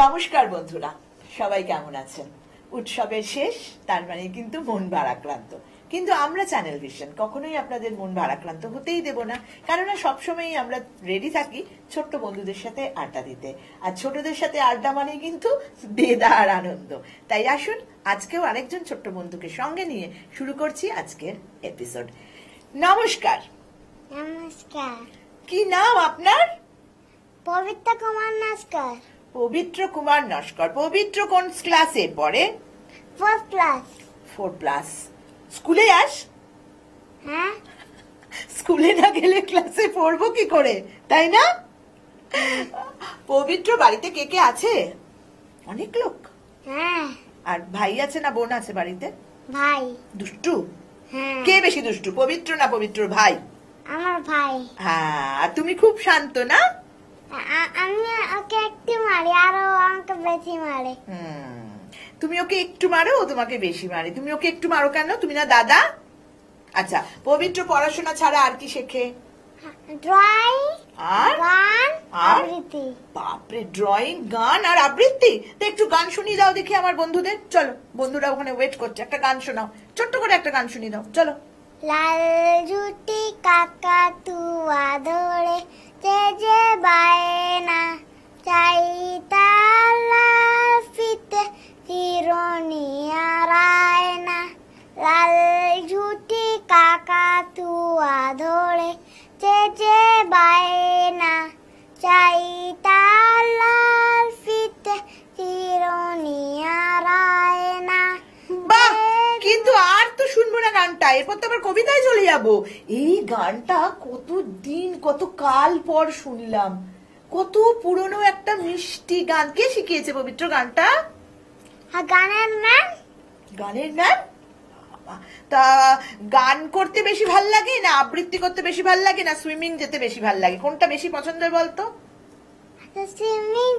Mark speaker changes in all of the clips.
Speaker 1: নমস্কার বন্ধুরা, সবাই কেমন আছেন? উৎসবের শেষ, তার মানে কিন্তু মন ভারাক্রান্ত। কিন্তু আমরা চ্যানেল ভিশন কখনোই আপনাদের মন ভারাক্রান্ত হতেই দেব না, কেননা সবসময়ই আমরা রেডি থাকি ছোট্ট বন্ধুদের সাথে আড্ডা দিতে। আর ছোটদের সাথে আড্ডা মানে কিন্তু দেদার আনন্দ। তাই আসুন, আজকেও আরেকজন ছোট্ট বন্ধুকে সঙ্গে নিয়ে শুরু করছি আজকের এপিসোড। নমস্কার।
Speaker 2: নমস্কার।
Speaker 1: কি নাম আপনার?
Speaker 2: পবিত্র কুমার নস্কর।
Speaker 1: পবিত্র কুমার নস্কর। পবিত্র কোন ক্লাসে পড়ে?
Speaker 2: 4 ক্লাস।
Speaker 1: 4 ক্লাস। স্কুলে যাস?
Speaker 2: হ্যাঁ।
Speaker 1: স্কুলে না গেলে ক্লাসে পড়বো কি করে, তাই না? পবিত্র বাড়িতে কে কে আছে? অনেক লোক।
Speaker 2: হ্যাঁ।
Speaker 1: আর ভাই আছে না বোন আছে বাড়িতে?
Speaker 2: ভাই।
Speaker 1: দুষ্টু?
Speaker 2: হ্যাঁ।
Speaker 1: কে বেশি দুষ্টু, পবিত্র না পবিত্র ভাই?
Speaker 2: আমার ভাই।
Speaker 1: হ্যাঁ, আর তুমি খুব শান্ত না?
Speaker 2: আমি ওকে একটু মারি আর ও আমাকে বেশি মারে।
Speaker 1: তুমি ওকে একটু মারো, ও তোমাকে বেশি মারে। তুমি ওকে একটু মারো কেন? তুমি না দাদা? আচ্ছা, পবিত্র পড়াশোনা ছাড়া আর কি শেখে?
Speaker 2: ড্রয়িং
Speaker 1: আর
Speaker 2: গান
Speaker 1: আর
Speaker 2: আবৃত্তি।
Speaker 1: বাপরে, ড্রয়িং গান আর আবৃত্তি। তো একটু গান শুনিয়ে দাও দেখি আমার বন্ধুদের। চলো, বন্ধুরা ওখানে ওয়েট করছে, একটা গান শোনাও, ছোট্ট করে একটা গান শুনিয়ে দাও, চলো।
Speaker 2: লাল জুটি কাকাতুয়া ধরে যে বায়না চাইতা লাল ফিতে চিরনি আরায়না। লাল জুটি কাকাতুয়া ধরে যে বায়না চাইতা লাল ফিতে চিরনি আরায়না।
Speaker 1: বাহ, কিন্তু আর তো শুনবো না গানটা, এরপর তো আবার কবিতায় চলে যাব। এই গানটা কতদিন, কত কাল পর শুনলাম। কত পুরনো একটা মিষ্টি গান। কে শিখিয়েছে পবিত্র গানটা?
Speaker 2: গানের ম্যাম।
Speaker 1: গানের ম্যাম? তা গান করতে বেশি ভাল লাগে না আবৃত্তি করতে বেশি ভাল লাগে না সুইমিং যেতে বেশি ভাল লাগে? কোনটা বেশি পছন্দের বলতো?
Speaker 2: সুইমিং।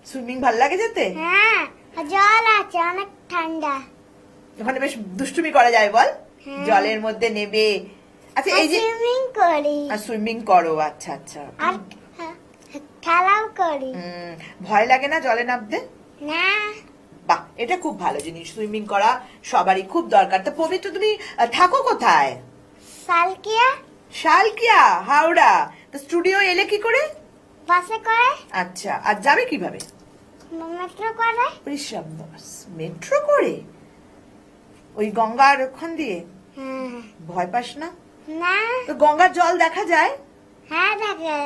Speaker 1: সুইমিং ভাল লাগে যেতে?
Speaker 2: হ্যাঁ, জল আছে অনেক ঠান্ডা।
Speaker 1: ওখানে বেশ দুষ্টুমি করা যায় বল?
Speaker 2: হ্যাঁ।
Speaker 1: জলের মধ্যে নেবে। আচ্ছা, এই যে
Speaker 2: সুইমিং করি
Speaker 1: আর সুইমিং করো, আচ্ছা আচ্ছা।
Speaker 2: আর খেলাও করি।
Speaker 1: ভয় লাগে না জলে নামতে?
Speaker 2: না।
Speaker 1: বাহ, এটা খুব ভালো জিনিস। সুইমিং করা সবারই খুব দরকার। তো পবিত্র, তুমি থাকো কোথায়?
Speaker 2: সালকিয়া।
Speaker 1: শালকিয়া, হাওড়া। তো স্টুডিও এলে কি করে?
Speaker 2: বাসে করে।
Speaker 1: আচ্ছা, আর যাবে কিভাবে?
Speaker 2: মেট্রো করে।
Speaker 1: মেট্রো করে? ওই গঙ্গার ওখান দিয়ে?
Speaker 2: হ্যাঁ।
Speaker 1: ভয় পাস না?
Speaker 2: না।
Speaker 1: তো গঙ্গার জল দেখা যায়?
Speaker 2: হ্যাঁ, দেখে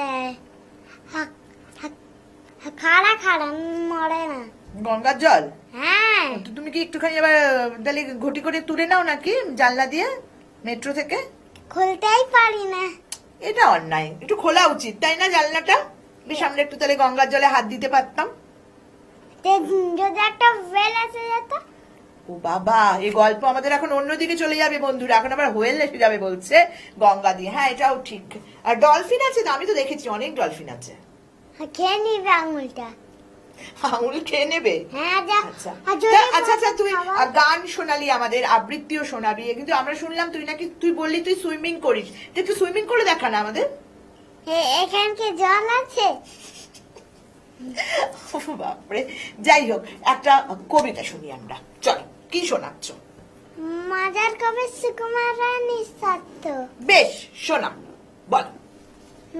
Speaker 2: খাড়া খাড়া মরে না
Speaker 1: গঙ্গার জল?
Speaker 2: হ্যাঁ।
Speaker 1: তো তুমি কি একটুখানি আবার তাহলে ঘটি করে তুলে নাও নাকি জানলা দিয়ে মেট্রো থেকে?
Speaker 2: খুলতেই পারি না।
Speaker 1: এটা অন্যায়, একটু খোলা উচিত, তাই না জানলাটা? বেশ, আমরা একটু তাহলে গঙ্গার জলে হাত দিতে পারতাম।
Speaker 2: যদি একটা ওয়েল এসে যেত।
Speaker 1: ও বাবা, এই গল্প আমাদের এখন অন্যদিকে চলে যাবে বন্ধুরা। এখন আবার হোয়েল এসে যাবে বলছে গঙ্গা দিয়ে। হ্যাঁ, এটাও ঠিক। আর ডলফিন আছে তো? আমি তো দেখেছি অনেক ডলফিন আছে।
Speaker 2: খেয়ে নিবে আঙুলটা।
Speaker 1: আঙুল খেয়ে নেবে?
Speaker 2: হ্যাঁ।
Speaker 1: আচ্ছা আচ্ছা আচ্ছা, তুই গান শোনালি আমাদের, আবৃত্তিও শোনাবি, কিন্তু আমরা শুনলাম তুই নাকি, তুই বললি তুই সুইমিং করিস। তুই একটু সুইমিং করে দেখা না আমাদের।
Speaker 2: এখান কি জল আছে?
Speaker 1: বাপরে, যাই হোক, একটা কবিতা শুনি আমরা। চল, কি শোনাচ্ছ?
Speaker 2: মাজার কবি সুকুমার রায় নিঃস্বার্থ।
Speaker 1: বেশ, শোনা, বল।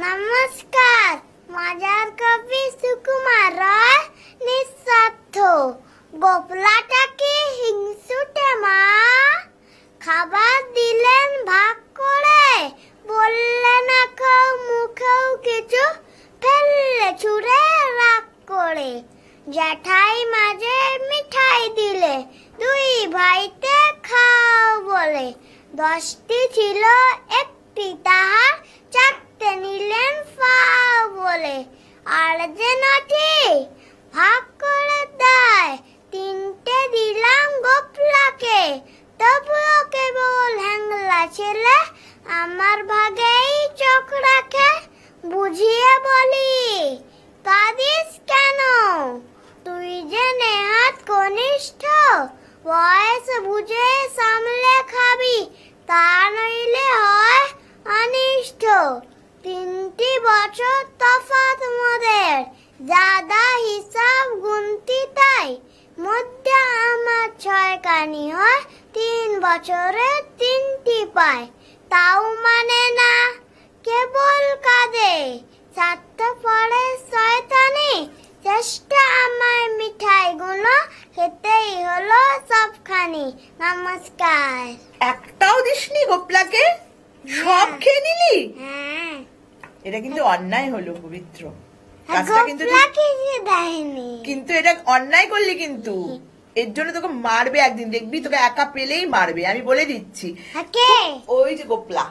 Speaker 2: নমস্কার। মাজার কবি সুকুমার রায় নিঃস্বার্থ। গোপলাটাকে হিংসুটে মা খাবার দিলেন ভাগ করে, বললেন খাও মুখেও কিছু ফেললে ছুঁড়ে রাগ করে। জ্যাঠাই মাঝে মিঠাই দিলে 2 ভাইতে খাও বলে। 10টি ছিল একটি তাহার, 4টে নিলেন ফাও বলে। আর যে 9টি ভাগ করে দেয়, 3টে দিলাম গোপলাকে। তবুও কেবল হ্যাংলা ছেলে আমার ভাগেই চোখ রাখে। বুঝিয়ে বলি কাঁদিস কেন, তুই যে নেহাত কনিষ্ঠ। বয়স বুঝে সামলে খাবি, তা নইলে হয় অনিষ্ট। 3টি বছর তফাৎ মোদের, দাদা হিসাব রানী হয়, 3 বছরে 3টি পায়, তাও মানে না, কেবল কাঁদে, সাথে পড়ে শয়তানি, চেষ্টা আমার মিঠাইগুলো, খেতেই হলো সবখানি। নমস্কার।
Speaker 1: একটাও দিসনি গোপলাকে, সব খেয়ে নিলি?
Speaker 2: হ্যাঁ,
Speaker 1: এটা কিন্তু অন্যায় হলো পবিত্র, কাজটা কিন্তু
Speaker 2: গোপলা কিছু দেয়নি।
Speaker 1: কিন্তু এটা অন্যায় করলি, কিন্তু এর জন্য তোকে মারবে একদিন, দেখবি তোকে একা পেলেই মারবে, আমি বলে দিচ্ছি।
Speaker 2: কে?
Speaker 1: ওই যে গোপলা,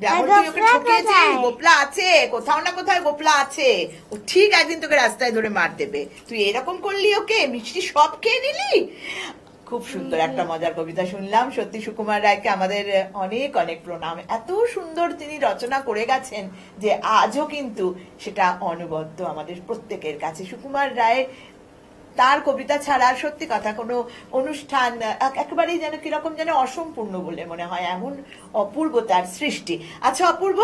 Speaker 1: যেমন তুই ওকে
Speaker 2: গোপলা
Speaker 1: ঠকিয়েছিস,
Speaker 2: কোথায়?
Speaker 1: গোপলা আছে কোথাও না কোথাও, গোপলা আছে, ও ঠিক একদিন তোকে রাস্তায় ধরে মার দেবে। তুই এরকম করলি, ওকে মিষ্টি সব খেয়ে নিলি। খুব সুন্দর একটা মজার কবিতা শুনলাম। সত্যি সুকুমার রায়কে আমাদের অনেক অনেক প্রণাম। এত সুন্দর তিনি রচনা করে গেছেন যে আজও কিন্তু সেটা অনবদ্য আমাদের প্রত্যেকের কাছে। সুকুমার রায় তার কবিতা ছাড়া সত্যি কথা কোনো অনুষ্ঠান একেবারেই যেন কিরকম যেন অসম্পূর্ণ বলে মনে হয়, এমন অপূর্ব তার সৃষ্টি। আচ্ছা অপূর্ব,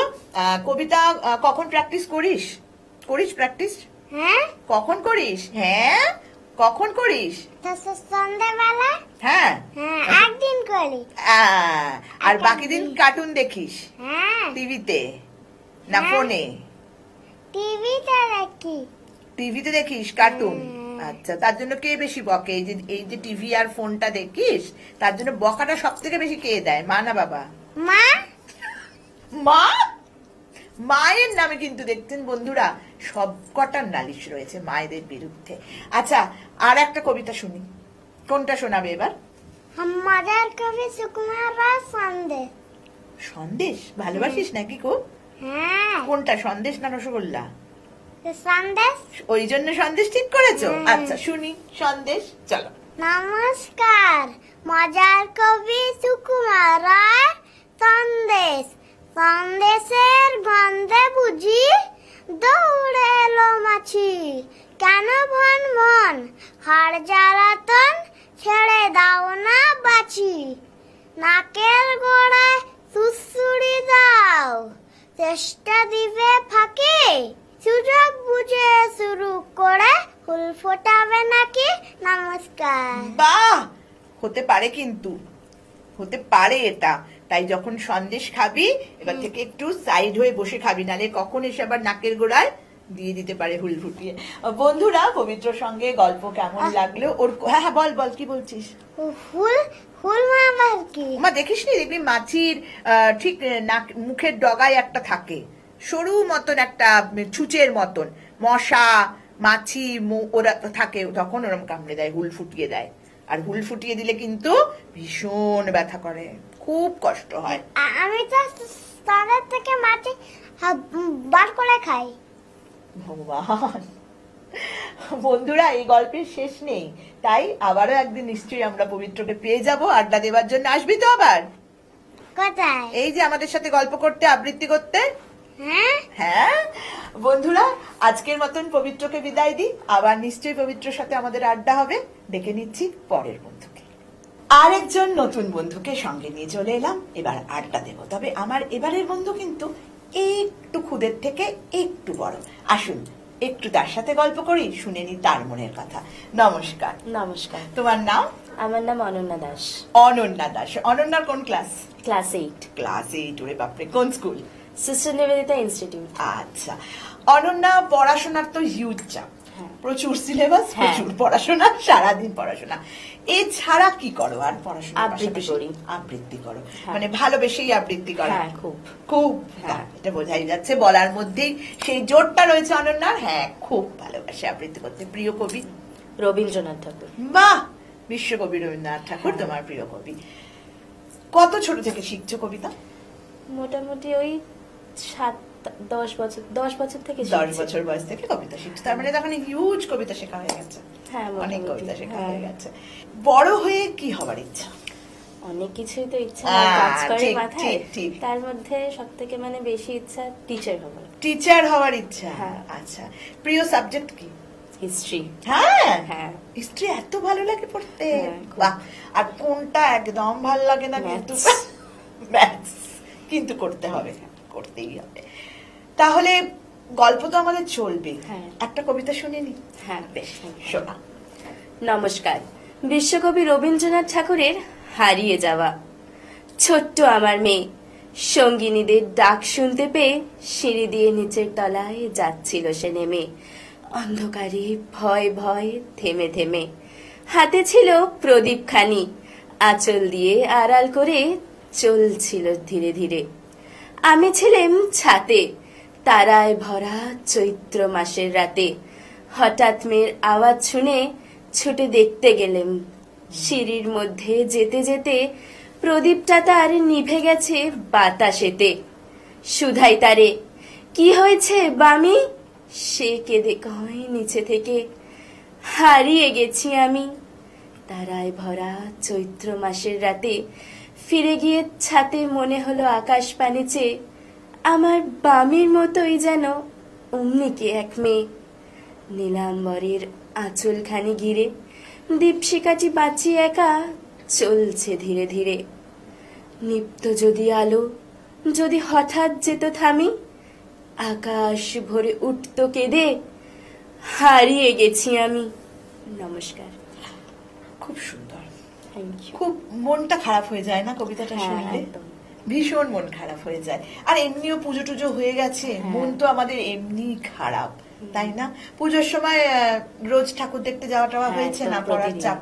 Speaker 1: কবিতা কখন প্র্যাকটিস করিস? করিস প্র্যাকটিস?
Speaker 2: হ্যাঁ,
Speaker 1: কখন করিস? হ্যাঁ, কখন করিস?
Speaker 2: তো সন্ধ্যাবেলা।
Speaker 1: হ্যাঁ,
Speaker 2: হ্যাঁ, একদিন করি।
Speaker 1: আর বাকি দিন কার্টুন দেখিস
Speaker 2: হ্যাঁ,
Speaker 1: টিভিতে না
Speaker 2: হ্যাঁ।
Speaker 1: ফোনে?
Speaker 2: টিভিতে দেখি।
Speaker 1: টিভিতে দেখিস কার্টুন? আচ্ছা, তার জন্য কে বেশি বকে? এই যে টিভি আর ফোনটা দেখিস, তার জন্য বকাটা সব থেকে বেশি কে দেয়, মা না বাবা?
Speaker 2: মা।
Speaker 1: মা। মায়ের নামে কিন্তু দেখতেন বন্ধুরা সব কটার নালিশ রয়েছে মায়েদের বিরুদ্ধে। আচ্ছা, আর একটা কবিতা শুনি, কোনটা শোনাবে এবার?
Speaker 2: মজার কবি সুকুমার রায় সন্দেশ।
Speaker 1: সন্দেশ ভালোবাসিস নাকি খুব?
Speaker 2: হ্যাঁ,
Speaker 1: কোনটা, সন্দেশ না রসগোল্লা?
Speaker 2: সন্দেশ।
Speaker 1: ওই জন্য সন্দেশ ঠিক করেছো?
Speaker 2: হুম।
Speaker 1: আচ্ছা শুনি সন্দেশ, চলো।
Speaker 2: নমস্কার, মজার কবি সুকুমার রায় সন্দেশ। সন্দেশের গন্ধে বুঝি দৌড়ে এলো মাছি, কেন ভন ভন হাড় জ্বালাতন, ছেড়ে দাও না বাছি, নাকের গোড়ায় সুড়সুড়ি দাও, চেষ্টা দিবে ফাঁকি, সুযোগ বুঝে শুরু করে ফুল ফোটাবে নাকি। নমস্কার।
Speaker 1: বাহ, হতে পারে, কিন্তু হতে পারে এটা। তাই যখন সন্দেশ খাবি এবার থেকে একটু সাইড হয়ে বসে খাবি, নালে কখন এসে আবার নাকের গোড়ায় দিয়ে দিতে পারে হুল ফুটিয়ে। বন্ধুরা, পবিত্র সঙ্গে গল্প কেমন লাগলো ওর? হ্যাঁ হ্যাঁ, বল বল, কি বলছিস?
Speaker 2: ফুল ফুল মামার কি?
Speaker 1: মা দেখিস নি, দেখবি মাছির ঠিক নাক মুখের ডগায় একটা থাকে, সরু মতন একটা ছুঁচের মতন, মশা মাছি ওরা থাকে, তখন ওরম কামড়ে দেয়, হুল ফুটিয়ে দেয়। আর হুল ফুটিয়ে দিলে কিন্তু ভীষণ ব্যথা করে, খুব কষ্ট হয়।
Speaker 2: আমি তো তাদের থেকে মাটি বার করে খাই।
Speaker 1: ভগবান, বন্ধুরা এই গল্পের শেষ নেই, তাই আবারও একদিন নিশ্চয়ই আমরা পবিত্রকে পেয়ে যাব আড্ডা দেওয়ার জন্য। আসবি তো আবার?
Speaker 2: কোথায়?
Speaker 1: এই যে আমাদের সাথে গল্প করতে, আবৃত্তি করতে।
Speaker 2: হ্যাঁ,
Speaker 1: হ্যাঁ বন্ধুরা, আজকের মতন পবিত্রকে বিদায় দিই, আবার নিশ্চয়ই পবিত্রের সাথে আমাদের আড্ডা হবে। ডেকে নিচ্ছি পরের বন্ধুকে, আরেকজন নতুন বন্ধুকে সঙ্গে নিয়ে চলে এলাম, এবার আড্ডা দেবো। তবে আমার এবারের বন্ধু কিন্তু একটু খুদের থেকে একটু বড়। আসুন একটু তার সাথে গল্প করি, শুনে নি তার মনের কথা। নমস্কার।
Speaker 3: নমস্কার,
Speaker 1: তোমার নাম?
Speaker 3: আমার নাম অনন্যা দাস।
Speaker 1: অনন্যা দাস। অনন্যার কোন ক্লাস?
Speaker 3: Class 8,
Speaker 1: class 8। ওরে বাপরে, কোন স্কুল?
Speaker 3: Sister Nivedita institute.
Speaker 1: আচ্ছা, অনন্যা পড়াশোনার তো হিউজ চাপ,
Speaker 3: হ্যাঁ।
Speaker 1: প্রচুর সিলেবাস,
Speaker 3: হ্যাঁ।
Speaker 1: প্রচুর পড়াশোনা, সারাদিন পড়াশোনা। এছাড়া কি করো আর পড়াশোনা?
Speaker 3: আবৃত্তি করি।
Speaker 1: আবৃত্তি করো,
Speaker 3: হ্যাঁ।
Speaker 1: মানে ভালোবেসেই আবৃত্তি করো?
Speaker 3: হ্যাঁ, খুব।
Speaker 1: খুব,
Speaker 3: হ্যাঁ।
Speaker 1: বাহ, এটা বোঝাই যাচ্ছে, বলার মধ্যেই সেই জোরটা রয়েছে অনন্যার। হ্যাঁ, খুব ভালোবাসে আবৃত্তি করতে। প্রিয় কবি?
Speaker 3: রবীন্দ্রনাথ ঠাকুর।
Speaker 1: বাহ, বিশ্বকবি রবীন্দ্রনাথ ঠাকুর তোমার প্রিয় কবি। কত ছোট থেকে শিখছো কবিতা?
Speaker 3: মোটামুটি ওই 7-10 বছর, 10 বছর থেকে
Speaker 1: 10
Speaker 3: শিখছি।
Speaker 1: বছর বয়স থেকে কবিতা শিখছো, তার মানে তখন হিউজ কবিতা শেখা হয়ে গেছে।
Speaker 3: হ্যাঁ,
Speaker 1: অনেক
Speaker 3: মোটামুটি।
Speaker 1: কবিতা শেখা
Speaker 3: হ্যাঁ।
Speaker 1: হয়ে গেছে। বড় হয়ে কি হবার ইচ্ছা?
Speaker 3: অনেক কিছুই তো ইচ্ছা
Speaker 1: হ্যাঁ,
Speaker 3: কাজ করে
Speaker 1: ঠিক,
Speaker 3: মাথায়,
Speaker 1: ঠিক, ঠিক।
Speaker 3: তার মধ্যে সব থেকে মানে বেশি ইচ্ছা টিচার হবার।
Speaker 1: টিচার হওয়ার ইচ্ছা?
Speaker 3: হ্যাঁ।
Speaker 1: আচ্ছা, প্রিয় সাবজেক্ট কি?
Speaker 3: হিস্ট্রি।
Speaker 1: হ্যাঁ,
Speaker 3: হ্যাঁ।
Speaker 1: হিস্ট্রি এত ভালো লাগে পড়তে?
Speaker 3: হ্যাঁ, খুব।
Speaker 1: বাহ, আর কোনটা একদম ভালো লাগে না? কিন্তু
Speaker 3: Maths।
Speaker 1: ম্যাথস, কিন্তু করতে হবে, করতেই হবে। তাহলে গল্প তো আমাদের চলবে,
Speaker 3: হ্যাঁ।
Speaker 1: একটা কবিতা শুনে নি?
Speaker 3: হ্যাঁ,
Speaker 1: বেশ, শোনা।
Speaker 3: নমস্কার, বিশ্বকবি রবীন্দ্রনাথ ঠাকুরের হারিয়ে যাওয়া। ছোট্ট আমার মেয়ে সঙ্গিনীদের ডাক শুনতে পেয়ে সিঁড়ি দিয়ে নিচের তলায় যাচ্ছিল সে নেমে, অন্ধকারে ভয় ভয় থেমে থেমে। হাতে ছিল প্রদীপখানি, আঁচল দিয়ে আড়াল করে চলছিল ধীরে ধীরে। আমি ছিলাম ছাতে, তারায় ভরা চৈত্র মাসের রাতে। হঠাৎ মেয়ের আওয়াজ শুনে ছুটে দেখতে গেলেম। সিঁড়ির মধ্যে যেতে যেতে প্রদীপটা তার নিভে গেছে বাতাসেতে। সুধাই তারে, কি হয়েছে বামি? সে কেঁদে কয় নিচে থেকে, হারিয়ে গেছি আমি তারায় ভরা চৈত্র মাসের রাতে। ফিরে গিয়ে ছাতে মনে হলো আকাশ পানে চেয়ে, আমার বামির মতোই যেন অমনি কে এক মেয়ে। নীলাম্বরের আঁচলখানি ঘিরে দীপশিখাটি বাঁচিয়ে একা চলছে ধীরে ধীরে। নিপ্ত যদি আলো, যদি হঠাৎ যেত থামি, আকাশ ভরে উঠত কেঁদে, হারিয়ে গেছি আমি। নমস্কার।
Speaker 1: খুব সুন্দর,
Speaker 3: থ্যাংক ইউ।
Speaker 1: খুব মনটা খারাপ হয়ে যায় না কবিতাটা
Speaker 3: হ্যাঁ,
Speaker 1: শুনলে?
Speaker 3: একদম।
Speaker 1: ভীষণ মন খারাপ হয়ে যায়। আর এমনিও পুজো টুজো হয়ে গেছে,
Speaker 3: হ্যাঁ।
Speaker 1: মন তো আমাদের এমনি খারাপ, তাই না? পুজোর সময় রোজ ঠাকুর দেখতে যাওয়া টাওয়া
Speaker 3: হ্যাঁ,
Speaker 1: হয়েছে
Speaker 3: একদম,
Speaker 1: না? পড়ার
Speaker 3: প্রতিদিন।
Speaker 1: চাপ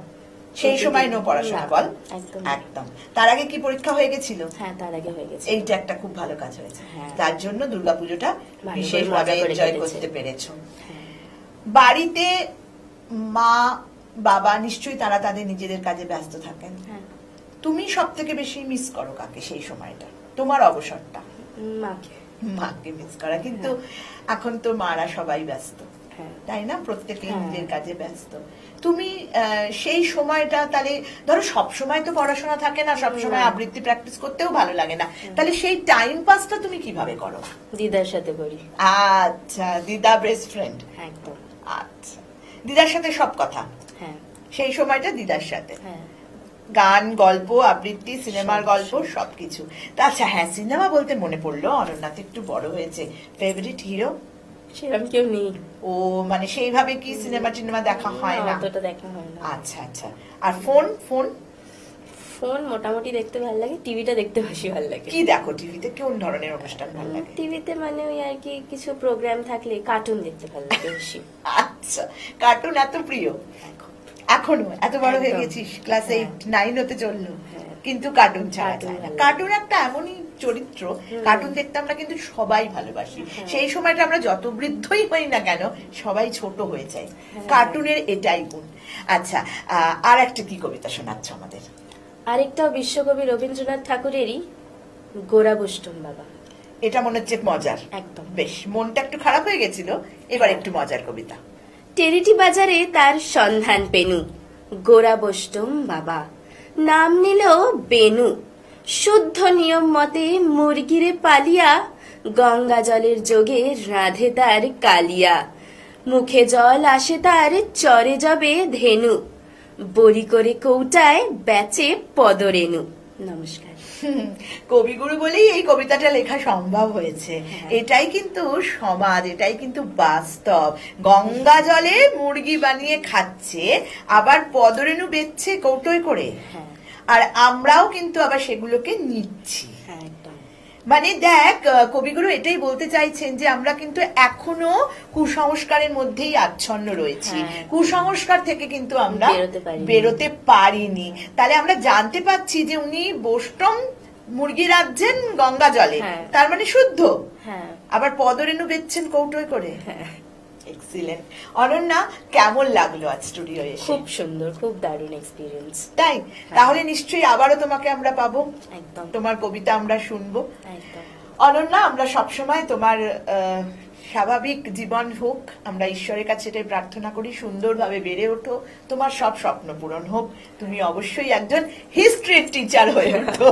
Speaker 1: সেই সময় নো
Speaker 3: প্রতিদিন।
Speaker 1: পড়াশোনা,
Speaker 3: না,
Speaker 1: বল?
Speaker 3: একদম।
Speaker 1: একদম। তার আগে কি পরীক্ষা হয়ে গেছিল?
Speaker 3: হ্যাঁ, তার আগে হয়ে গেছে।
Speaker 1: এইটা একটা খুব ভালো কাজ হয়েছে,
Speaker 3: হ্যাঁ।
Speaker 1: তার জন্য দুর্গাপুজোটা
Speaker 3: ভালো করে
Speaker 1: বিশেষভাবে
Speaker 3: মজা করে
Speaker 1: এনজয়
Speaker 3: কেটেছে।
Speaker 1: করতে পেরেছো।
Speaker 3: হ্যাঁ।
Speaker 1: বাড়িতে মা বাবা নিশ্চয়ই তারা তাদের নিজেদের কাজে ব্যস্ত থাকেন।
Speaker 3: হ্যাঁ।
Speaker 1: তুমি সব থেকে বেশি মিস করো কাকে সেই সময়টা, তোমার অবসরটা?
Speaker 3: মাকে।
Speaker 1: মাকে মিস করা, কিন্তু এখন তো মারা সবাই ব্যস্ত,
Speaker 3: হ্যাঁ।
Speaker 1: তাই না? প্রত্যেকে
Speaker 3: হ্যাঁ।
Speaker 1: নিজের কাজে ব্যস্ত। তুমি সেই সময়টা তাহলে ধরো, সব সময় তো পড়াশোনা থাকে না, সব সময়
Speaker 3: না।
Speaker 1: আবৃত্তি প্র্যাকটিস করতেও ভালো লাগে না, তাহলে সেই টাইম পাসটা তুমি কিভাবে করো?
Speaker 3: দিদার সাথে করি।
Speaker 1: আচ্ছা, দিদা বেস্ট ফ্রেন্ড।
Speaker 3: একদম।
Speaker 1: আচ্ছা, দিদার সাথে সব কথা,
Speaker 3: হ্যাঁ।
Speaker 1: সেই সময়টা দিদার সাথে
Speaker 3: হ্যাঁ।
Speaker 1: গান, গল্প, আবৃত্তি, সিনেমার
Speaker 3: সব,
Speaker 1: গল্প,
Speaker 3: সব।
Speaker 1: সবকিছু। তা আচ্ছা, হ্যাঁ, সিনেমা বলতে মনে পড়লো, অনন্যা তো একটু বড় হয়েছে, ফেভারিট হিরো?
Speaker 3: সেরকম কেউ নেই।
Speaker 1: ও মানে সেইভাবে কি সিনেমা টিনেমা দেখা হয় না?
Speaker 3: অতটা দেখা হয় না।
Speaker 1: আচ্ছা আচ্ছা। আর ফোন ফোন
Speaker 3: ফোন মোটামুটি দেখতে ভালো লাগে, টিভিটা দেখতে বেশি ভালো লাগে।
Speaker 1: কি দেখো টিভিতে? কোন ধরনের অনুষ্ঠান ভালো লাগে?
Speaker 3: টিভিতে মানে ওই আর কি কিছু প্রোগ্রাম থাকলে কার্টুন দেখতে ভালো লাগে বেশি।
Speaker 1: আচ্ছা, কার্টুন এত প্রিয়
Speaker 3: এখন।
Speaker 1: এখনো? এত বড় হয়ে
Speaker 3: একদম।
Speaker 1: গেছিস, ক্লাস
Speaker 3: হ্যাঁ।
Speaker 1: 8 9 হতে চললো,
Speaker 3: হ্যাঁ।
Speaker 1: কিন্তু কার্টুন ছাড়া
Speaker 3: কার্টুন
Speaker 1: যায় না।
Speaker 3: ভালো লাগে।
Speaker 1: কার্টুন একটা এমনই চরিত্র, কার্টুন দেখতে আমরা কিন্তু সবাই ভালোবাসি।
Speaker 3: হ্যাঁ।
Speaker 1: সেই সময়টা আমরা যত বৃদ্ধই হই না কেন, সবাই ছোট হয়ে যায়।
Speaker 3: হ্যাঁ।
Speaker 1: কার্টুনের এটাই গুণ। আচ্ছা, আর একটা কি কবিতা শোনাচ্ছ আমাদের?
Speaker 3: আরেকটাও বিশ্বকবি রবীন্দ্রনাথ ঠাকুরেরই, গোরাবষ্টম বাবা।
Speaker 1: এটা মনে হচ্ছে মজার।
Speaker 3: একদম।
Speaker 1: বেশ, মনটা একটু খারাপ হয়ে গেছিল, এবার একটু মজার কবিতা।
Speaker 3: টেরিটি বাজারে তার সন্ধান পেনু, গোরাবষ্টম বাবা নাম নিল বেনু। শুদ্ধ নিয়ম মতে মুরগিরে পালিয়া, গঙ্গা জলের যোগে রাধে তার কালিয়া। মুখে জল আসে তার চরে যাবে ধেনু, বড়ি করে কৌটায় বেচে পদরেনু। নমস্কার।
Speaker 1: কবিগুরু বলেই এই কবিতাটা লেখা সম্ভব হয়েছে। এটাই কিন্তু সমাজ, এটাই কিন্তু বাস্তব। গঙ্গা জলে মুরগি বানিয়ে খাচ্ছে, আবার পদরেণু বেচছে কৌটোয় করে,
Speaker 3: হ্যাঁ।
Speaker 1: আর আমরাও কিন্তু আবার সেগুলোকে নিচ্ছি।
Speaker 3: হ্যাঁ, একদম।
Speaker 1: মানে দেখ, কবিগুরু এটাই বলতে চাইছেন যে আমরা কিন্তু এখনো কুসংস্কারের মধ্যেই আচ্ছন্ন রয়েছি।
Speaker 3: হ্যাঁ।
Speaker 1: কুসংস্কার থেকে কিন্তু আমরা
Speaker 3: বেরোতে
Speaker 1: বেরোতে পারিনি। তাহলে আমরা জানতে পাচ্ছি যে উনি বোষ্টম মুরগি রাখছেন গঙ্গা জলে,
Speaker 3: হ্যাঁ।
Speaker 1: তার মানে শুদ্ধ,
Speaker 3: হ্যাঁ।
Speaker 1: আবার পদরেণু বেচছেন কৌটোয় করে।
Speaker 3: হ্যাঁ।
Speaker 1: এক্সিলেন্ট। অনন্যা, কেমন লাগলো আজ স্টুডিও এসে?
Speaker 3: খুব সুন্দর, খুব দারুণ এক্সপিরিয়েন্স।
Speaker 1: তাই? তাহলে নিশ্চয়ই আবারও তোমাকে আমরা পাবো,
Speaker 3: একদম।
Speaker 1: তোমার কবিতা আমরা শুনবো।
Speaker 3: একদম।
Speaker 1: অনন্যা, আমরা সবসময় তোমার স্বাভাবিক জীবন হোক, আমরা ঈশ্বরের কাছে এটাই প্রার্থনা করি, সুন্দরভাবে বেড়ে ওঠো, তোমার সব স্বপ্ন পূরণ হোক, তুমি অবশ্যই একজন হিস্ট্রির টিচার হয়ে ওঠো।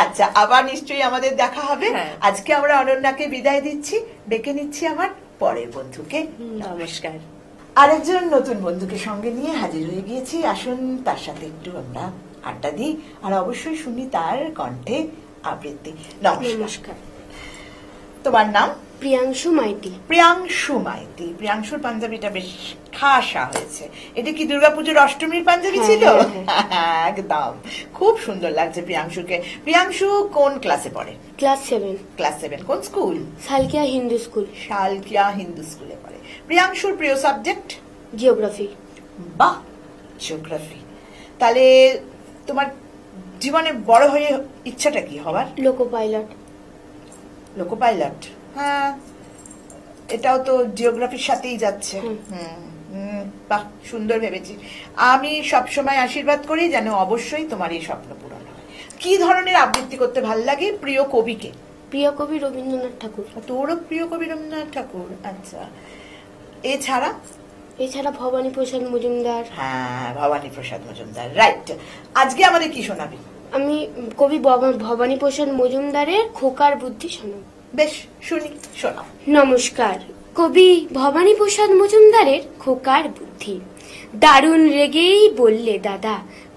Speaker 1: আচ্ছা, আবার নিশ্চয়ই আমাদের দেখা হবে।
Speaker 3: হ্যাঁ।
Speaker 1: আজকে আমরা অনন্যাকে বিদায় দিচ্ছি, ডেকে নিচ্ছি আমার পরের বন্ধুকে।
Speaker 3: নমস্কার।
Speaker 1: আরেকজন নতুন বন্ধুকে সঙ্গে নিয়ে হাজির হয়ে গিয়েছি, আসুন তার সাথে একটু আমরা আড্ডা দিই, আর অবশ্যই শুনি তার কণ্ঠে আবৃত্তি। নমস্কার।
Speaker 3: নমস্কার।
Speaker 1: তোমার নাম?
Speaker 3: প্রিয়াংশু মাইতি।
Speaker 1: প্রিয়াংশু মাইতি। প্রিয়াংশুর পাঞ্জাবিটা বেশ খাসা হয়েছে। এটা কি দুর্গাপুজোর অষ্টমীর পাঞ্জাবি ছিল? একদম খুব সুন্দর লাগছে প্রিয়াংশুকে। প্রিয়াংশু কোন ক্লাসে পড়ে?
Speaker 3: ক্লাস 7।
Speaker 1: ক্লাস 7। কোন স্কুল?
Speaker 3: সালকিয়া হিন্দু স্কুল।
Speaker 1: শালকিয়া হিন্দু স্কুলে পড়ে। প্রিয়াংশুর প্রিয় সাবজেক্ট?
Speaker 3: জিওগ্রাফি।
Speaker 1: বাহ, জিওগ্রাফি। তাহলে তোমার জীবনে বড় হয়ে ইচ্ছাটা কি হবার?
Speaker 3: Loco pilot.
Speaker 1: লোকো পাইলট, হ্যাঁ এটাও তো জিওগ্রাফির সাথেই যাচ্ছে। বাহ, সুন্দর ভেবেছি। আমি সবসময় আশীর্বাদ করি যেন অবশ্যই তোমার এই স্বপ্ন পূরণ হয়। কি ধরনের আবৃত্তি করতে ভাল লাগে? প্রিয় কবিকে?
Speaker 3: প্রিয় কবি রবীন্দ্রনাথ ঠাকুর।
Speaker 1: তোরও প্রিয় কবি রবীন্দ্রনাথ ঠাকুর? আচ্ছা, এছাড়া?
Speaker 3: এছাড়া ভবানী প্রসাদ মজুমদার।
Speaker 1: হ্যাঁ, ভবানী প্রসাদ মজুমদার, রাইট। আজকে আমাদের কি শোনাবি?
Speaker 3: আমি কবি ভবানী প্রসাদ মজুমদারের খোকার বুদ্ধি শোনাব।
Speaker 1: বেশ, শুনি, শোনাও।
Speaker 3: নমস্কার। কবি ভবানী প্রসাদ মজুমদারের খোকার বুদ্ধি। দারুণ রেগেই বললে দাদা,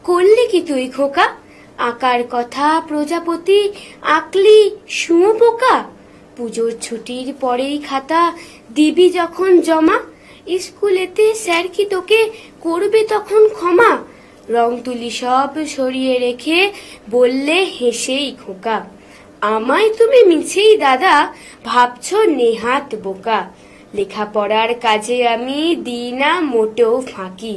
Speaker 3: করলে কি তুই খোকা? আঁকার কথা প্রজাপতি, আঁকলি শুঁয়োপোকা। পুজোর ছুটির পরেই খাতা দিবি যখন জমা, স্কুলেতে স্যার কি তোকে করবে তখন ক্ষমা? রং তুলি সব সরিয়ে রেখে বললে হেসেই খোকা, আমায় তুমি মিছেই দাদা ভাবছ নেহাত বোকা। লেখাপড়ার কাজে আমি দিই না মোটেও ফাঁকি,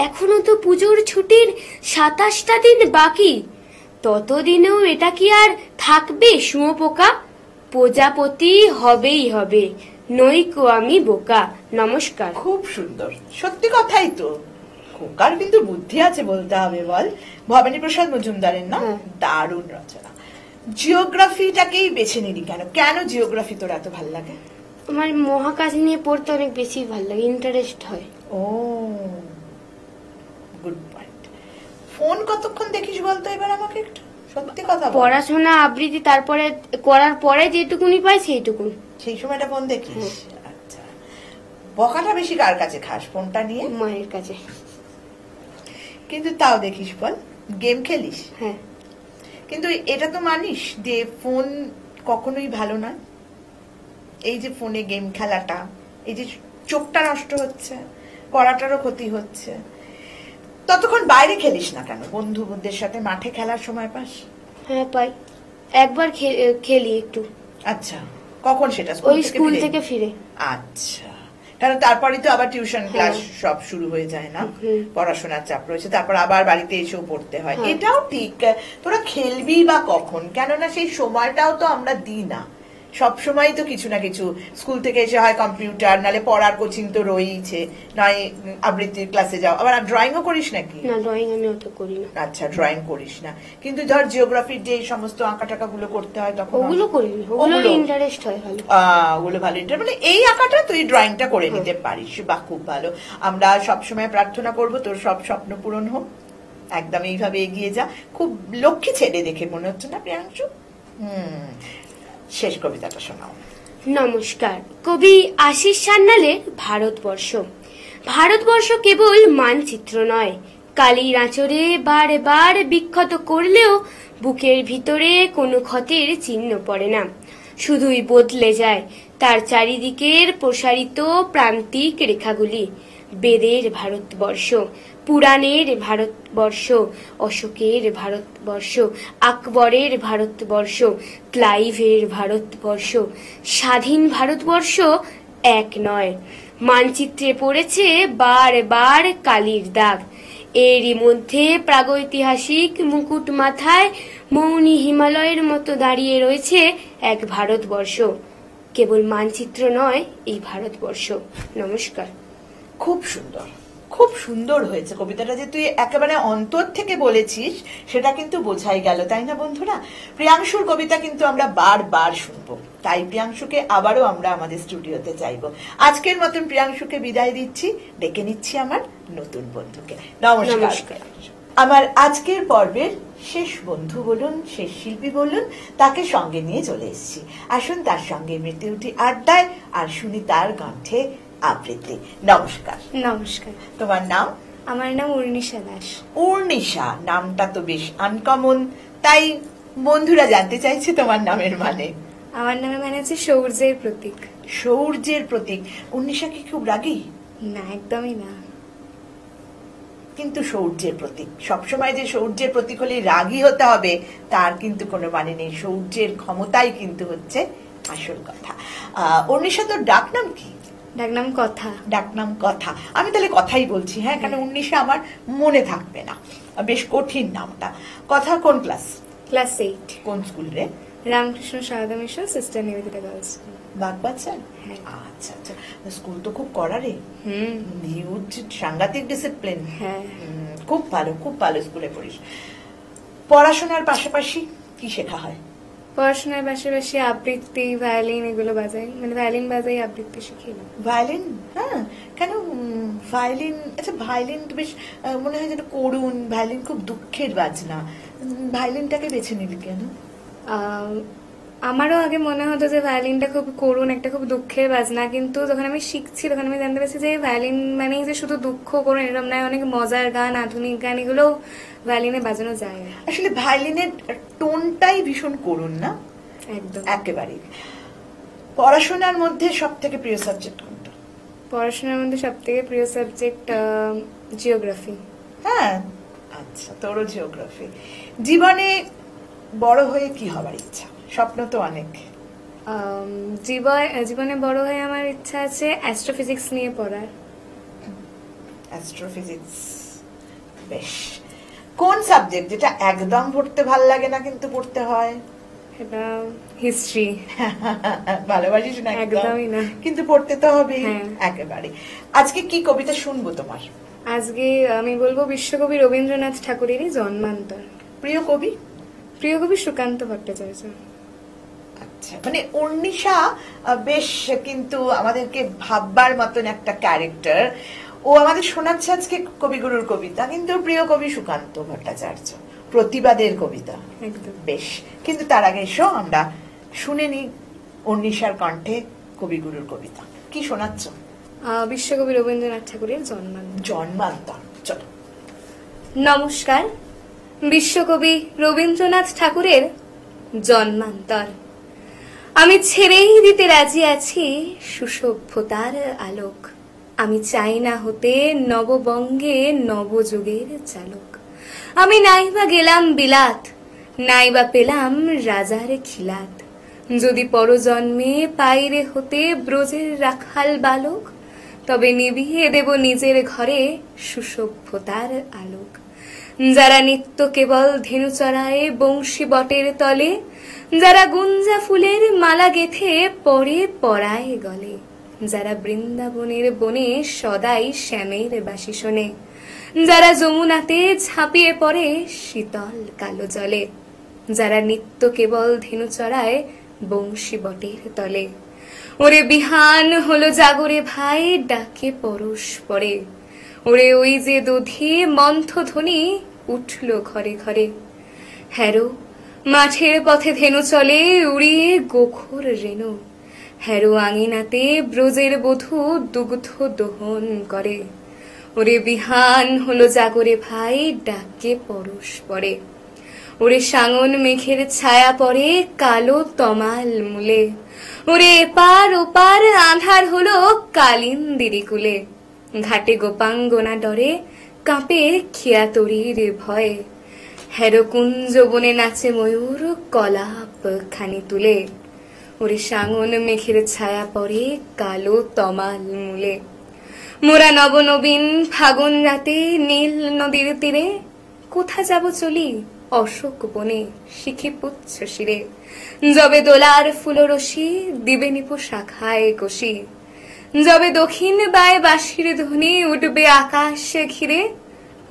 Speaker 3: এখনো তো পুজোর ছুটির 27টা দিন বাকি। ততদিনেও এটা কি আর থাকবে শুঁয়োপোকা? প্রজাপতি হবেই হবে, নইকো আমি বোকা। নমস্কার।
Speaker 1: খুব সুন্দর, সত্যি কথাই তো। খোকার কিন্তু বুদ্ধি আছে বলতে হবে, বল। ভবানী প্রসাদ মজুমদারের না? দারুণ রচনা। জিওগ্রাফিটাকেই বেছে নিলি কেন? কেন জিওগ্রাফি তোর এত ভাল লাগে?
Speaker 3: আমার মহাকাশ নিয়ে পড়তে অনেক বেশি ভালো লাগে, ইন্টারেস্ট হয়।
Speaker 1: ও, গুড পয়েন্ট। ফোন কতক্ষণ দেখিস বলতো এবার আমাকে একটু, সত্যি কথা বল।
Speaker 3: পড়াশোনা আবৃত্তি তারপরে করার পরে যেটুকুনি পাই সেইটুকুন।
Speaker 1: সেই সময়টা ফোন দেখিস? আচ্ছা, বকাটা বেশি কার কাছে খাস ফোনটা নিয়ে?
Speaker 3: মায়ের কাছে।
Speaker 1: কিন্তু তাও দেখিস, বল। গেম খেলিস?
Speaker 3: হ্যাঁ।
Speaker 1: কিন্তু এটা তো মানিস যে ফোন কখনোই ভালো নয়। এই যে ফোনে গেম খেলাটা, এই যে চোখটা নষ্ট হচ্ছে, পড়াটারও ক্ষতি হচ্ছে। ততক্ষণ বাইরে খেলিস না কেন? বন্ধুদের সাথে মাঠে খেলার সময় পাস?
Speaker 3: হ্যাঁ পাই, একবার খেলি একটু।
Speaker 1: আচ্ছা, কখন সেটা?
Speaker 3: ওই স্কুল থেকে ফিরে।
Speaker 1: আচ্ছা, কারণ তারপরে তো আবার টিউশন ক্লাস সব শুরু হয়ে যায় না? পড়াশোনার চাপ রয়েছে, তারপর আবার বাড়িতে এসেও পড়তে হয়। এটাও ঠিক। তোরা খেলবি বা কখন? কেননা সেই সময়টাও তো আমরা দিই না। সব সময় তো কিছু না কিছু, স্কুল থেকে এসে হয় কম্পিউটার, নালে পড়ার কোচিং তো রয়েছে, নয় আবৃত্তির ক্লাসে যাও। আবার ড্রয়িংও করিস নাকি?
Speaker 3: না, ড্রয়িং আমি অত করি না।
Speaker 1: আচ্ছা, ড্রয়িং করিস না, কিন্তু ধর জিওগ্রাফির যে সমস্ত আঁকা টাকা গুলো করতে হয় তখন?
Speaker 3: ওগুলো করি না, ওগুলো ইন্টারেস্ট হয় ভালো।
Speaker 1: ওগুলো ভালো ইন্টারেস্ট, মানে এই আঁকাটা তুই ড্রয়িংটা করে নিতে পারিস। বাহ, খুব ভালো। আমরা সবসময় প্রার্থনা করব তোর সব স্বপ্ন পূরণ হোক। একদম এইভাবে এগিয়ে যা। খুব লক্ষ্মী ছেলে দেখে মনে হচ্ছে না প্রিয়াংশু? শেষ কবিতাটা শোনাও।
Speaker 3: নমস্কার। কবি আশিস সান্যালের ভারতবর্ষ। ভারতবর্ষ কেবল মানচিত্র নয়, কালির আঁচড়ে বারবার বিক্ষত করলেও বুকের ভিতরে কোনো ক্ষতের চিহ্ন পড়ে না, শুধুই বদলে যায় তার চারিদিকের প্রসারিত প্রান্তিক রেখাগুলি। বেদের ভারতবর্ষ, পুরাণের ভারতবর্ষ, অশোকের ভারতবর্ষ, আকবরের ভারতবর্ষ, ক্লাইভের ভারতবর্ষ, স্বাধীন ভারতবর্ষ এক নয়। মানচিত্রে পড়েছে বারবার কালির দাগ। এরই মধ্যে প্রাগৈতিহাসিক মুকুট মাথায় মৌনী হিমালয়ের মতো দাঁড়িয়ে রয়েছে এক ভারতবর্ষ। কেবল মানচিত্র নয় এই ভারতবর্ষ। নমস্কার।
Speaker 1: খুব সুন্দর, খুব সুন্দর হয়েছে কবিতাটা। যে তুই একেবারে অন্তর থেকে বলেছিস সেটা কিন্তু বোঝাই গেল, তাই না বন্ধুরা? প্রিয়াংশুর কবিতা কিন্তু আমরা বারবার শুনবো, তাই প্রিয়াংশুকে আবারও আমরা আমাদের স্টুডিওতে চাইবো। আজকের মতন প্রিয়াংশুকে বিদায় দিচ্ছি, ডেকে নিচ্ছি আমার নতুন বন্ধুকে। নমস্কার। আমার আজকের পর্বের শেষ বন্ধু বলুন, শেষ শিল্পী বলুন, তাকে সঙ্গে নিয়ে চলে এসেছি। আসুন তার সঙ্গে মেতে উঠি আড্ডায় আর শুনি তার কণ্ঠে আবৃত্তি। নমস্কার।
Speaker 3: নমস্কার।
Speaker 1: তোমার নাম?
Speaker 3: আমার নাম উর্নিশা দাস।
Speaker 1: উর্নিশা, নামটা তো বেশ আনকমন, তাই বন্ধুরা জানতে চাইছে তোমার নামের মানে।
Speaker 3: আমার নামে মানে হচ্ছে সৌর্যের প্রতীক।
Speaker 1: সৌর্যের প্রতীক। উর্নিশা কি খুব রাগী?
Speaker 3: না, একদমই না।
Speaker 1: কিন্তু সৌর্যের প্রতীক, সবসময় যে সৌর্যের প্রতীক হলে রাগী হতে হবে তার কিন্তু কোনো মানে নেই। সৌর্যের ক্ষমতাই কিন্তু হচ্ছে আসল কথা। উর্নিশা, তোর ডাক নাম কি?
Speaker 3: ডাকনাম কথা।
Speaker 1: ডাকনাম কথা। আমি তাহলে কথাই বলছি, হ্যাঁ, কারণ উর্নিশা আমার মনে থাকবে না, বেশ কঠিন নামটা। কথা কোন ক্লাস?
Speaker 3: ক্লাস 8।
Speaker 1: কোন স্কুল রে?
Speaker 3: Ramakrishna Sarada mission sister Nivedita girls school,
Speaker 1: Baghbazar.
Speaker 3: হ্যাঁ।
Speaker 1: আচ্ছা আচ্ছা, স্কুল তো খুব কড়া রে, হিউজ, সাংঘাতিক ডিসিপ্লিন।
Speaker 3: হ্যাঁ।
Speaker 1: খুব ভালো, খুব ভালো স্কুলে পড়িস। পড়াশোনার পাশাপাশি কি শেখা হয়?
Speaker 3: পড়াশোনার পাশাপাশি আবৃত্তি, ভায়োলিন এগুলো বাজাই, মানে ভায়োলিন বাজাই, আবৃত্তি শিখি না।
Speaker 1: ভায়োলিন? হ্যাঁ, কেন ভায়োলিন? আচ্ছা, ভায়োলিন তো বেশ মনে হয় যেন করুণ, ভায়োলিন খুব দুঃখের বাজনা, ভায়োলিনটাকে বেছে নিলি কেন?
Speaker 3: আমারও আগে মনে হতো যে ভায়োলিনটা খুব করুণ, একটা খুব দুঃখের বাজনা, কিন্তু যখন আমি শিখছি তখন আমি জানতে পারছি যে ভায়োলিন মানেই যে শুধু দুঃখ করুণ এরকম নয়, অনেক মজার গান, আধুনিক গান এগুলো ভায়োলিনে বাজানো যায়।
Speaker 1: আসলে ভায়োলিনের টোনটাই ভীষণ করুণ, না?
Speaker 3: একদম,
Speaker 1: একেবারে। পড়াশোনার মধ্যে সব থেকে প্রিয় সাবজেক্ট কোনটা?
Speaker 3: পড়াশোনার মধ্যে সব থেকে প্রিয় সাবজেক্ট জিওগ্রাফি।
Speaker 1: হ্যাঁ, আচ্ছা, তোরও জিওগ্রাফি। জীবনে বড় হয়ে কি হবার ইচ্ছা? স্বপ্ন তো অনেক।
Speaker 3: জীবনে বড় হয়ে আমার ইচ্ছা আছে অ্যাস্ট্রোফিজিক্স নিয়ে পড়ার।
Speaker 1: অ্যাস্ট্রোফিজিক্স, বেশ। কোন সাবজেক্ট যেটা একদম পড়তে ভাল লাগে না কিন্তু পড়তে হয়?
Speaker 3: এটা হিস্ট্রি।
Speaker 1: ভালোবাসিস না?
Speaker 3: একদমই না,
Speaker 1: কিন্তু পড়তে তো হবে।
Speaker 3: হ্যাঁ।
Speaker 1: একেবারে। আজকে কি কবিতা শুনবো তোমার?
Speaker 3: আজকে আমি বলবো বিশ্বকবি রবীন্দ্রনাথ ঠাকুরেরই জন্মান্তর।
Speaker 1: প্রিয় কবি?
Speaker 3: প্রিয় কবি সুকান্ত ভট্টাচার্য।
Speaker 1: আচ্ছা, মানে উর্নিশা বেশ কিন্তু আমাদেরকে ভাববার মতন একটা ক্যারেক্টার। ও আমাদের শোনাচ্ছে আজকে কবিগুরুর কবিতা, কিন্তু প্রিয় কবি সুকান্ত ভট্টাচার্য, প্রতিবাদের কবিতা।
Speaker 3: একদম।
Speaker 1: বেশ, কিন্তু তার আগে এসো আমরা শুনে নি উর্নিশার কণ্ঠে কবিগুরুর কবিতা। কি শোনাচ্ছ?
Speaker 3: বিশ্বকবি রবীন্দ্রনাথ ঠাকুরের জন্মান্তর।
Speaker 1: জন্মান্তর। চলো।
Speaker 3: নমস্কার। বিশ্বকবি রবীন্দ্রনাথ ঠাকুরের জন্মান্তর। আমি ছেড়েই দিতে রাজি আছি সুসভ্যতার আলোক। আমি চাই না হতে নববঙ্গে নবযুগের চালক। আমি নাইবা গেলাম বিলাত, নাইবা পেলাম রাজার খিলাত। যদি পরজন্মে পাইরে হতে ব্রজের রাখাল বালক, তবে নিভিয়ে দেব নিজের ঘরে সুসভ্যতার আলোক। যারা নিত্য কেবল ধেনু চড়ায় বংশী বটের তলে, যারা গুঞ্জা ফুলের মালা গেথে পরে পরায় গলে, যারা বৃন্দাবনের বনে সদাই শ্যামের বাসি শোনে, যারা যমুনাতে ঝাঁপিয়ে পড়ে শীতল কালো জলে, যারা নিত্য কেবল ধেনু চড়ায় বংশী বটের তলে। ওরে বিহান হলো জাগরে ভাই, ডাকে পরশ পরে। ওরে ওই যে দধি মন্থ ধ্বনি উঠল ঘরে ঘরে। হ্যারো মাঠের পথে ধেনু চলে উড়িয়ে গোখর রেণু। হ্যারো আঙিনাতে ব্রজের বধূ দুগ্ধ দোহন করে। ওরে বিহান হলো জাগরে ভাই, ডাকে পরশ পরে। ওরে সাঙন মেঘের ছায়া পড়ে কালো তমাল মূলে। ওরে এপার ওপার আঁধার হলো কালিন্দিরি কুলে। ঘাটে গোপাঙ্গনা ডরে কাঁপে খিয়াতরির ভয়ে। হেরো কুঞ্জ বনে নাচে ময়ূর কলাপ খানি তুলে। ওরে সাঙন মেঘের ছায়া পড়ে কালো তমাল মূলে। মোরা নবনবীন ফাগুন রাতে নীল নদীর তীরে, কোথা যাব চলি অশোক বনে শিখি পুচ্ছ শিরে। যবে দোলার ফুলরশি দিবে নিপু শাখায় কষি। যবে দক্ষিণ বায় বাঁশির ধ্বনি উঠবে আকাশে ঘিরে,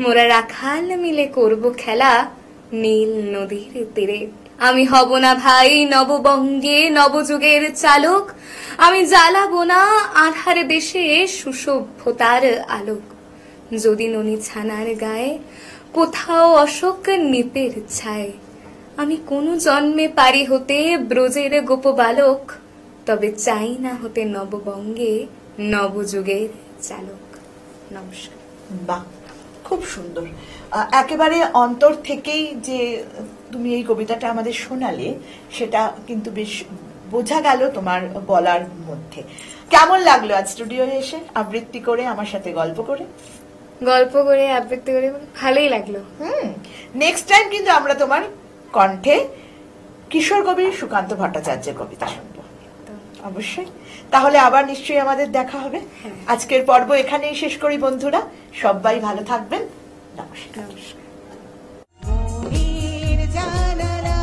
Speaker 3: মোরা রাখাল মিলে করব খেলা নীল নদীর তীরে। আমি হব না ভাই নববঙ্গে নবযুগের চালক। আমি জ্বালাবো না আধার দেশে সুসভ্যতার আলোক। যদি ননি ছানার গায়ে কোথাও অশোক নিপের ছায়, আমি কোন জন্মে পারি হতে ব্রজের গোপ বালক। তবে চাই না হতে নববঙ্গে নবযুগের চালক। নমস্কার।
Speaker 1: বাহ, খুব সুন্দর। একেবারে অন্তর থেকেই যে তুমি এই কবিতাটা আমাদের শোনালে, সেটা কিন্তু বেশ বোঝা গেল তোমার বলার মধ্যে। কেমন লাগলো আজ স্টুডিও এসে আবৃত্তি করে আমার সাথে গল্প করে?
Speaker 4: গল্প করে আবৃত্তি করে ভালোই লাগলো।
Speaker 1: নেক্সট টাইম কিন্তু আমরা তোমার কণ্ঠে কিশোর কবি সুকান্ত ভট্টাচার্যের কবিতা শুনবো অবশ্যই। তাহলে আবার নিশ্চয়ই আমাদের দেখা হবে। আজকের পর্ব এখানেই শেষ করি বন্ধুরা, সবাই ভালো থাকবেন, নমস্কার।
Speaker 4: নমস্কার।
Speaker 5: মনের জানালা